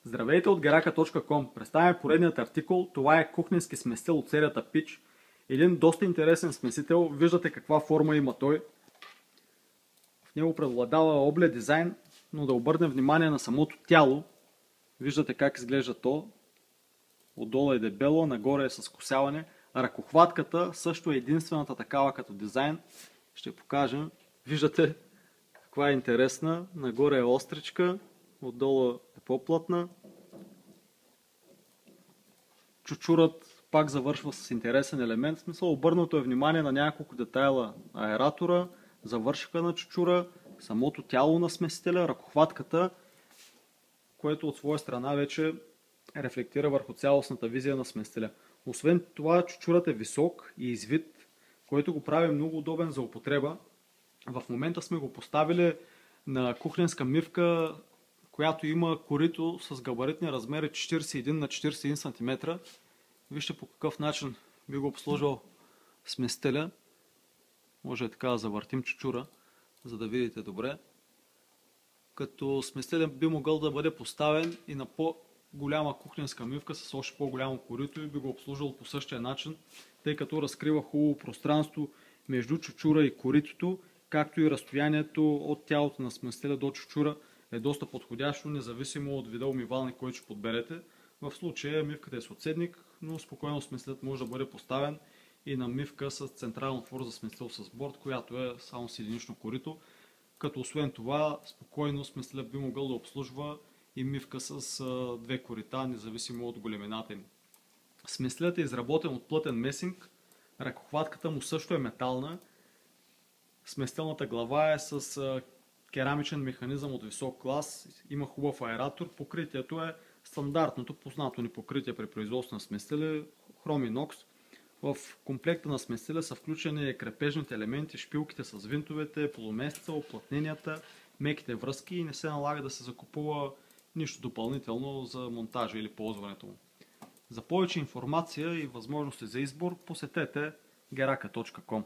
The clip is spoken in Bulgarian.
Здравейте от Geraka.com. Представяме поредният артикул. Това е кухненски смесител от серията Peach. Един доста интересен смесител. Виждате каква форма има той. В него преобладава облед дизайн, но да обърнем внимание на самото тяло. Виждате как изглежда то. Отдолу е дебело, нагоре е с косяване. Ръкохватката също е единствената такава като дизайн. Ще покажем. Виждате каква е интересна. Нагоре е остричка, отдолу е по-плътна. Чучурът пак завършва с интересен елемент. В смисъл, обърнато е внимание на няколко детайла. Аератора, завършка на чучура, самото тяло на смесителя, ръкохватката, което от своя страна вече рефлектира върху цялостната визия на смесителя. Освен това, чучурът е висок и извит, което го прави много удобен за употреба. В момента сме го поставили на кухненска мивка, която има корито с габаритни размери 41 на 41 см. Вижте по какъв начин би го обслужвал смесителя. Може така да завъртим чучура, за да видите добре. Като смесителя би могъл да бъде поставен и на по-голяма кухненска мивка с още по-голямо корито и би го обслужвал по същия начин, тъй като разкрива хубаво пространство между чучура и коритото, както и разстоянието от тялото на смесителя до чучура е доста подходящо, независимо от вида умивалник, който ще подберете. В случая мивката е с отседник, но спокойно смесителят може да бъде поставен и на мивка с централен отвор за смесител с борд, която е само с единично корито. Като освен това, спокойно смесителят би могъл да обслужва и мивка с две корита, независимо от големината им. Смесителят е изработен от плътен месинг, ръкохватката му също е метална. Смесителната глава е с керамичен механизъм от висок клас, има хубав аератор, покритието е стандартното, познато ни покритие при производство на смесители, хром инокс. В комплекта на смесителя са включени крепежните елементи, шпилките с винтовете, полумесеца, уплътненията, меките връзки и не се налага да се закупува нищо допълнително за монтажа или ползването му. За повече информация и възможности за избор посетете geraka.com.